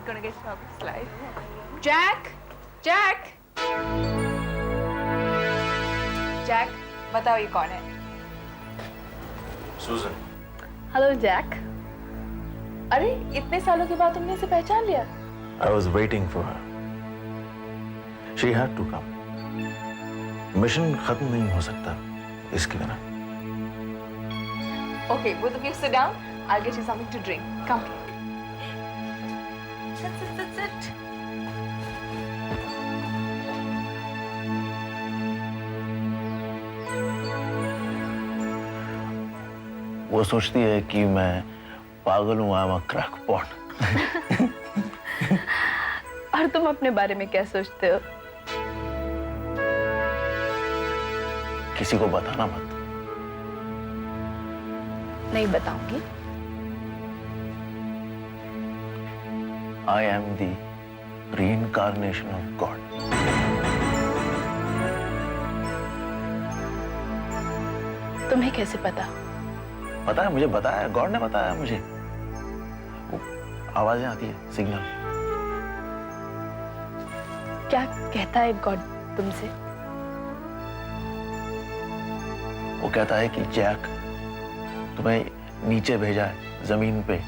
gonna get shocked this life. Jack, Jack, Jack, बताओ ये कौन है? Susan. Hello Jack. अरे इतने सालों के बाद तुमने इसे पहचान लिया? I was waiting for her. She had to come. Mission खत्म नहीं हो सकता इसके बिना. Okay, both of you sit down. I'll get you something to drink. Come. Sit. वो सोचती है कि मैं पागल हूँ, I'm a crackpot. और तुम अपने बारे में क्या सोचते हो? किसी को बताना मत. नहीं बताऊंगी. I am the reincarnation of God. तुम्हें कैसे पता? पता है मुझे, बताया गॉड ने बताया मुझे. वो आवाजें आती है, सिग्नल. क्या कहता है गॉड तुमसे? वो कहता है कि जैक तुम्हें नीचे भेजा है जमीन पे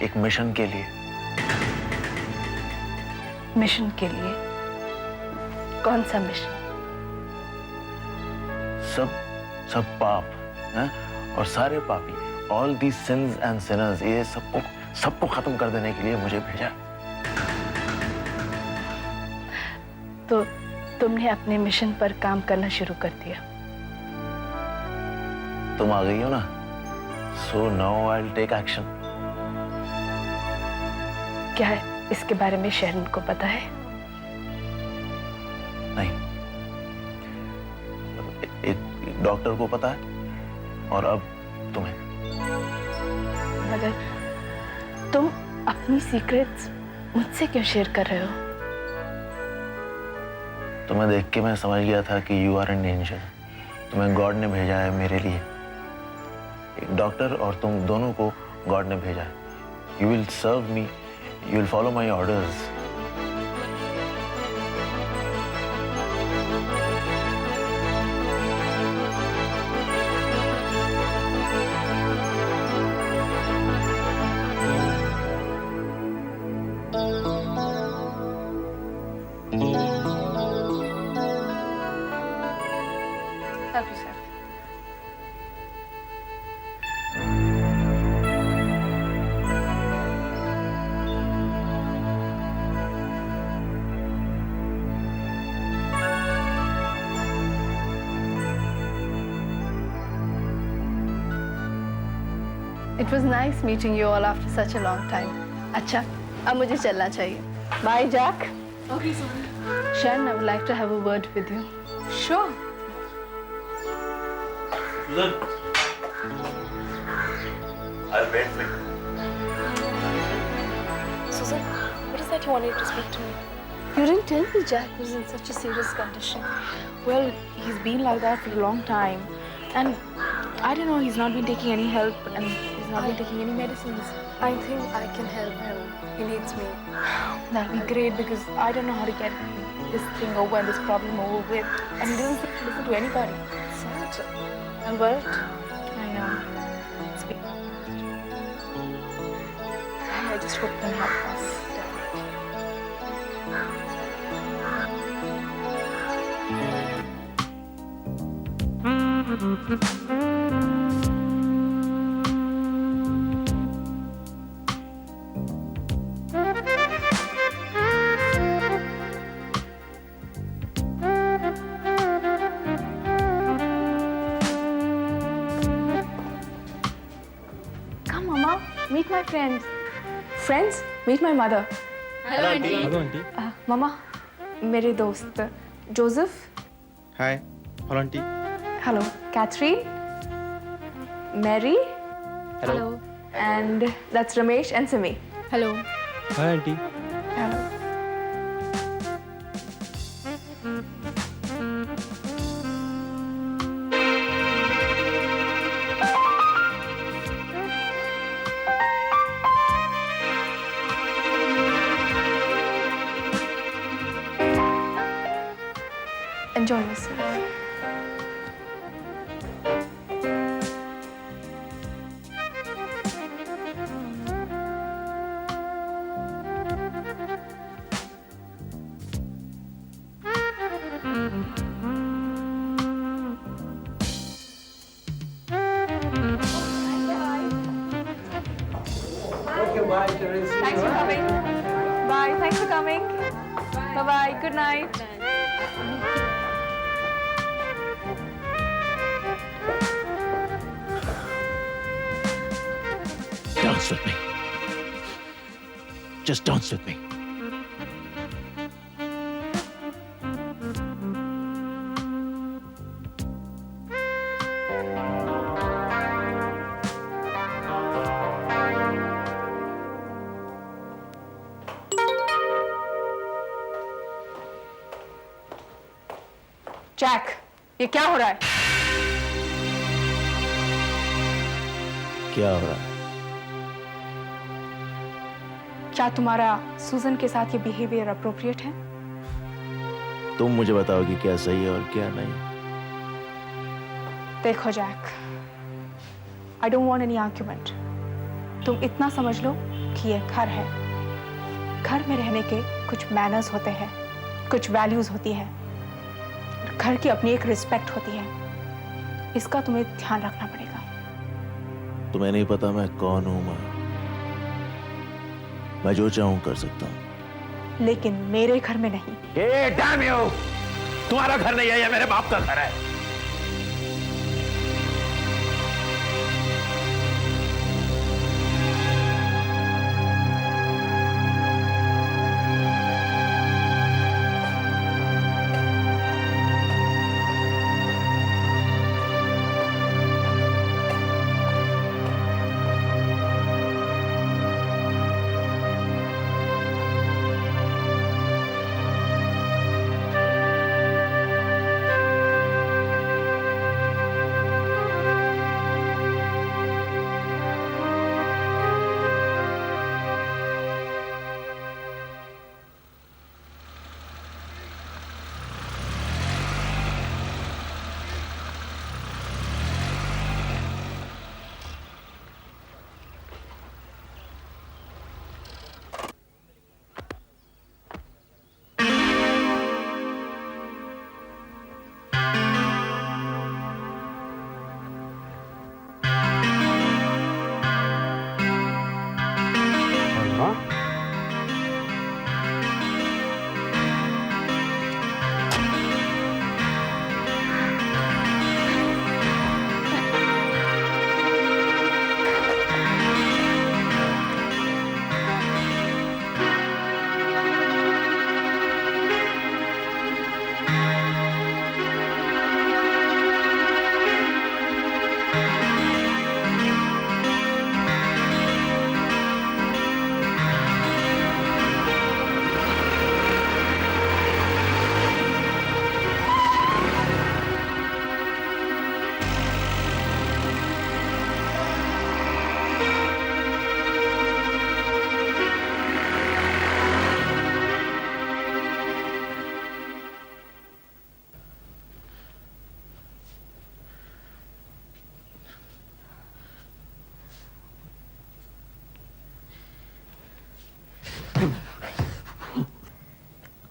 एक मिशन के लिए. मिशन के लिए? कौन सा मिशन? सब पाप हैं और सारे पापी, all the since and Sinners, ये सबको खत्म कर देने के लिए मुझे भेजा. तो तुमने अपने मिशन पर काम करना शुरू कर दिया. तुम आ गई हो ना, so now I will take action. क्या है इसके बारे में शहरन को पता है? नहीं, एक डॉक्टर को पता है और अब तुम्हें. मगर तुम अपनी सीक्रेट्स मुझसे क्यों शेयर कर रहे हो? तुम्हें देख के मैं समझ गया था कि यू आर एन एंजल. तुम्हें गॉड ने भेजा है मेरे लिए. एक डॉक्टर और तुम दोनों को गॉड ने भेजा है. You will serve me, you will follow my orders. Help yourself. It was nice meeting you all after such a long time. अच्छा, अब मुझे चलना चाहिए. Bye, Jack. Okay, Susan. Sharon, I would like to have a word with you. Sure. Susan, I'll wait for you. Susan, what is that you wanted to speak to me? You didn't tell me Jack was in such a serious condition. Well, he's been like that for a long time. And I don't know, he's not been taking any help and he's not been taking any medicines. I think I can help him. He needs me. That'll be great because I don't know how to get this thing over and this problem over with. And he doesn't seem to listen to anybody. Sad. I'm worried. I know. I just hope you can help us. Come, Mama. Meet my friends. Friends? Meet my mother. Hello aunty. Mama, मेरे दोस्त Joseph. Hi. Hello aunty. Hello, Catherine. Mary. Hello. And that's Ramesh and Simi. Hello. Hi aunty. Hello. Enjoy yourself. Thanks for coming. Bye. Thanks for coming. Bye bye. Good night. Dance with me. Just dance with me. Jack, ये क्या हो रहा है? क्या हो रहा है? क्या तुम्हारा सूजन के साथ ये बिहेवियर अप्रोप्रिएट है? तुम मुझे बताओ कि क्या सही है और क्या नहीं। देखो Jack, I don't want any argument. तुम इतना समझ लो कि ये घर है। घर में रहने के कुछ मैनर्स होते हैं, कुछ वैल्यूज होती है, घर की अपनी एक रिस्पेक्ट होती है। इसका तुम्हें ध्यान रखना पड़ेगा। तुम्हें नहीं पता मैं कौन हूं मां। मैं जो चाहूं कर सकता हूं, लेकिन मेरे घर में नहीं। Damn you! तुम्हारा घर नहीं है, ये मेरे बाप का घर है।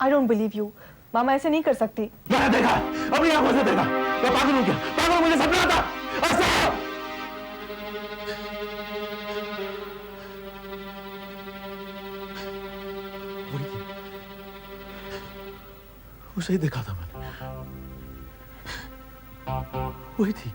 I don't believe you. मामा ऐसे नहीं कर सकती। मैंने देखा, अपनी आंखों से देखा। मैं पागल हूं क्या? पागल, मुझे सपना था। ऐसा उसे ही देखा था मैंने। वही थी।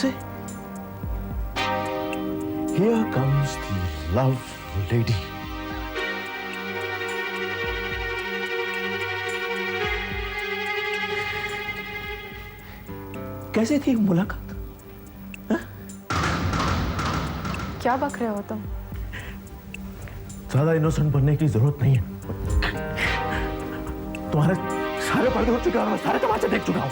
See, here comes the love lady. कैसे थी मुलाकात? क्या बक रहे हो तुम? ज्यादा इनोसेंट बनने की जरूरत नहीं है। तुम्हारे सारे पर्दे उठ चुके हैं और मैं सारे तमाचे देख चुका हूं।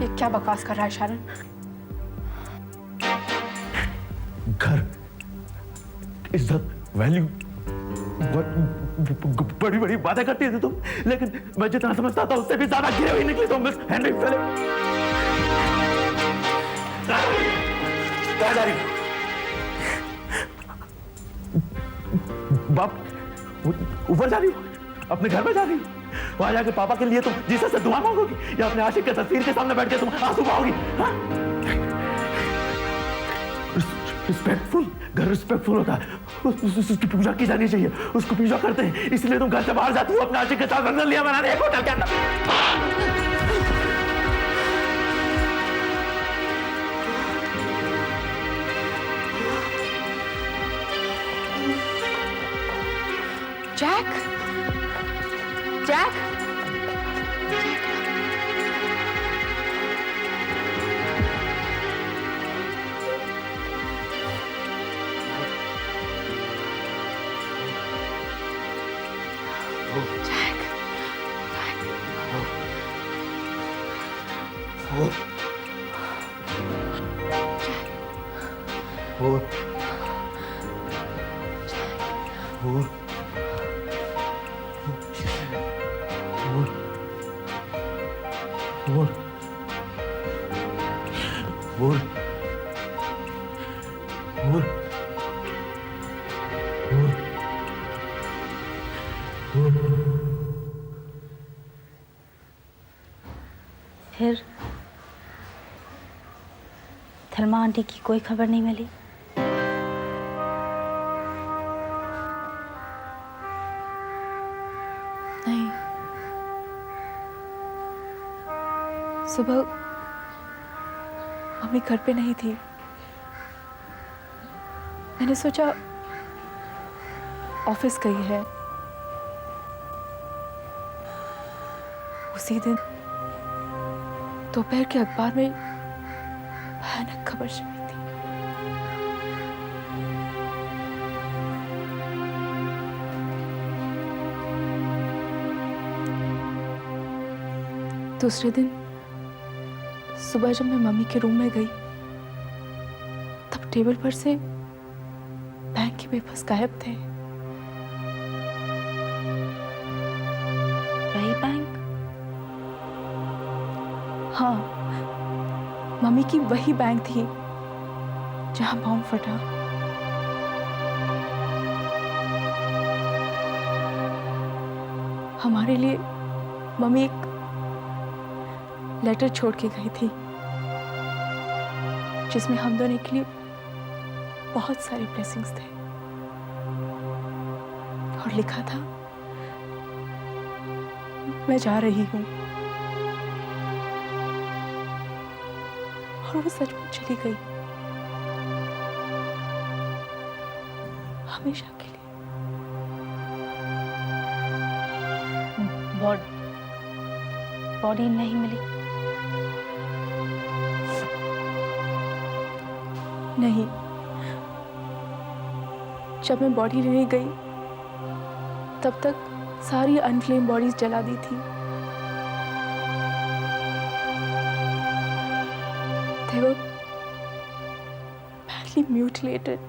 ये क्या बकवास कर रहा है शारन? घर, इज्जत, वैल्यू, बड़ी बड़ी बातें करती थी तुम, लेकिन मैं जितना समझता था उससे भी ज्यादा गिरे हुए निकली तुम, मिस हेनरी फिलिप। कहाँ जा रही? बाप, ऊपर जा रही हो? अपने घर में जा रही हो? वहां जाके पापा के लिए तुम जीसस से दुआ मांगोगी या अपने आशिक के तस्वीर के सामने बैठ के तुम आंसू बहाओगी? रिस्पेक्टफुल, घर रिस्पेक्टफुल होता है, उसकी पूजा की जानी चाहिए, उसको पूजा करते हैं, इसलिए तुम घर से बाहर जाती हो अपने आशिक के साथ रंगलियां बनाने एक होटल के अंदर। जैक, जैक, फिर थलमा आंटी की कोई खबर नहीं मिली। नहीं, सुबह मम्मी घर पे नहीं थी। मैंने सोचा ऑफिस गई है। उसी दिन दोपहर के अखबार में भयानक खबर छपी थी। दूसरे दिन सुबह जब मैं मम्मी के रूम में गई तब टेबल पर से बैंक के पेपर्स गायब थे। वही बैंक? हाँ, मम्मी की वही बैंक थी जहां बॉम्ब फटा। हमारे लिए मम्मी एक लेटर छोड़ के गई थी जिसमें हम दोनों के लिए बहुत सारे ब्लेसिंग्स थे और लिखा था, मैं जा रही हूं। और वो सचमुच चली गई, हमेशा के लिए। बॉडी नहीं मिली? नहीं, जब मैं बॉडी लेने गई तब तक सारी अनक्लेम बॉडीज जला दी थी। They were badly mutilated.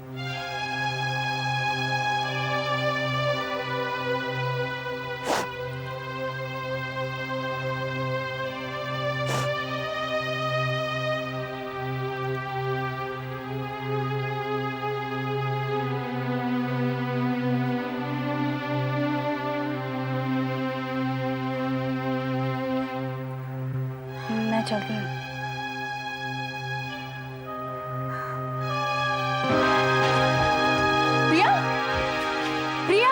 मैं चलती हूँ। प्रिया, प्रिया,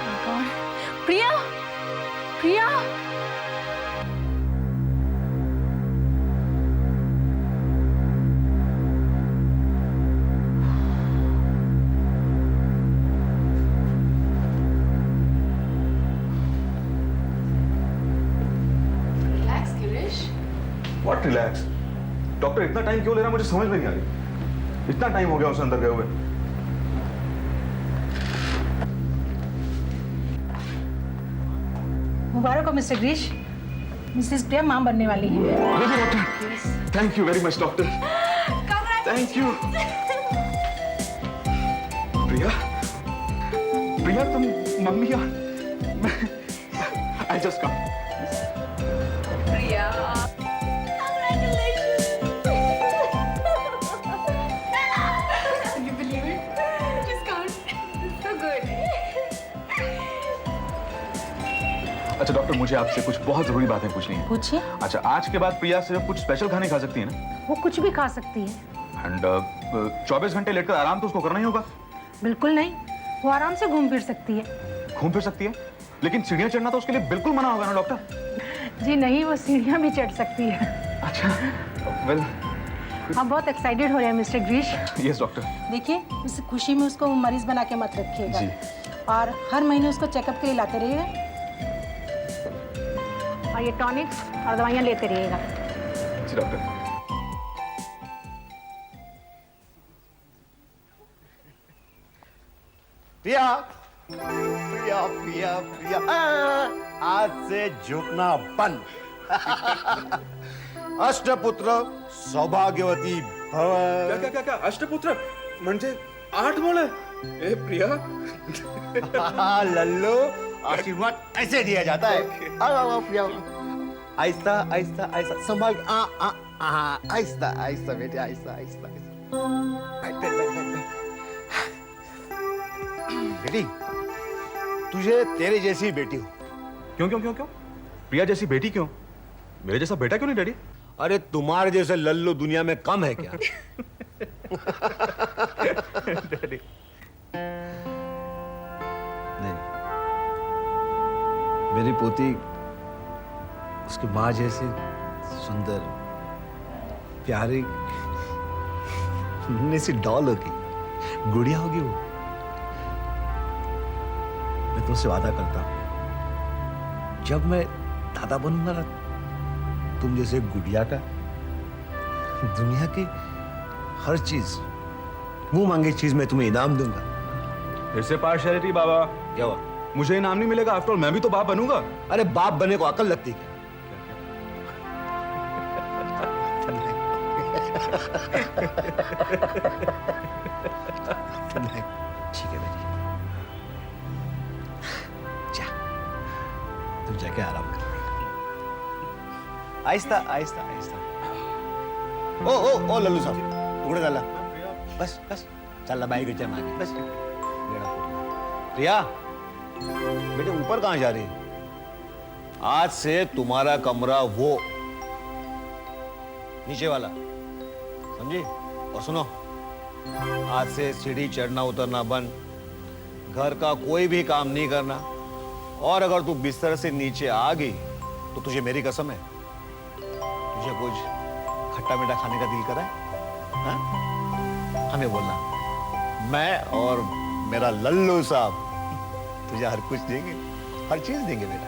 oh God, Priya, Priya. What relax? Doctor इतना टाइम क्यों ले रहा है मुझे समझ में नहीं आ रही। इतना टाइम हो गया उसे अंदर गए हुए। मुबारक हो मिस्टर ग्रीश, मिसेस प्रिया मां बनने वाली है। Doctor, thank you very much doctor, thank you. Priya, Priya तुम मम्मी और आई जस्ट कम। प्रिया, अच्छा डॉक्टर, मुझे आपसे कुछ बहुत जरूरी बातें पूछनी है। पूछिए। अच्छा, आज के बाद प्रिया सिर्फ कुछ स्पेशल खाने खा सकती है ना? वो कुछ भी खा सकती है। एंड 24 घंटे लेटकर आराम तो उसको करना ही होगा। बिल्कुल नहीं, वो आराम से घूम फिर सकती है। घूम फिर सकती है, लेकिन सीढ़ियां चढ़ना तो उसके लिए बिल्कुल मना होगा ना डॉक्टर? जी नहीं, वो सीढ़ियां भी चढ़ सकती है। अच्छा, वेल। आप बहुत एक्साइटेड हो रहे हैं मिस्टर ग्रीश। Yes doctor. देखिए, इस खुशी में उसको मरीज बना के मत रखिएगा। जी। और हर महीने उसको चेकअप के लिए लाते रहिएगा। और ये टॉनिक्स और दवाइयाँ लेते रहिएगा। जी डॉक्टर। प्रिया, प्रिया, प्रिया, प्रिया, आज से झुकना बंद। अष्टपुत्र सौभाग्यवती भव। क्या अष्टपुत्र म्हणजे 8 मुलं? ए प्रिया। लल्लू, आशीर्वाद ऐसे दिया जाता है। आओ प्रिया, आहिस्ता आहिस्ता आहिस्ता संभाल। आहिस्ता आहिस्ता बेटे, आहिस्ता आहिस्ता। बैठ बैठ बैठ बैठ बैठ। बेटी, तुझे तेरे जैसी बेटी हो। क्यों क्यों क्यों क्यों? प्रिया जैसी बेटी क्यों? मेरे जैसा बेटा क्यों नहीं डैडी? अरे तुम्हारे जैसे लल्लू दुनिया में कम है क्या? डैडी। नहीं, मेरी पोती उसकी माँ जैसी सुंदर प्यारी नन्ही सी डॉल होगी, गुड़िया होगी वो। मैं तुमसे वादा करता हूं, जब मैं दादा बनूंगा ना, तुम जैसे गुड़िया का दुनिया की हर चीज, मुंह मांगी चीज मैं तुम्हें इनाम दूंगा। फिर से पार्शियलिटी बाबा। क्या हुआ? मुझे इनाम नहीं मिलेगा, आफ्टर ऑल मैं भी तो बाप बनूंगा। अरे बाप बनने को अकल लगती क्या? नहीं, ठीक है बेटी, जा तुम जाके आराम कर। आहिस्ता आहिस्ता आहिस्ता। ओ लल्लू साहब, टुकड़े डाला। बस बस, चल बाई के चल आगे, बस। प्रिया बेटे, ऊपर कहां जा रही है? आज से तुम्हारा कमरा वो नीचे वाला, समझी? और सुनो, आज से सीढ़ी चढ़ना उतरना बंद, घर का कोई भी काम नहीं करना। और अगर तू बिस्तर से नीचे आ गई तो तुझे मेरी कसम है, तुझे कुछ खट्टा मीठा खाने का दिल करा है? हाँ? हमें बोलना, मैं और मेरा लल्लू साहब तुझे हर कुछ देंगे, हर चीज देंगे बेटा।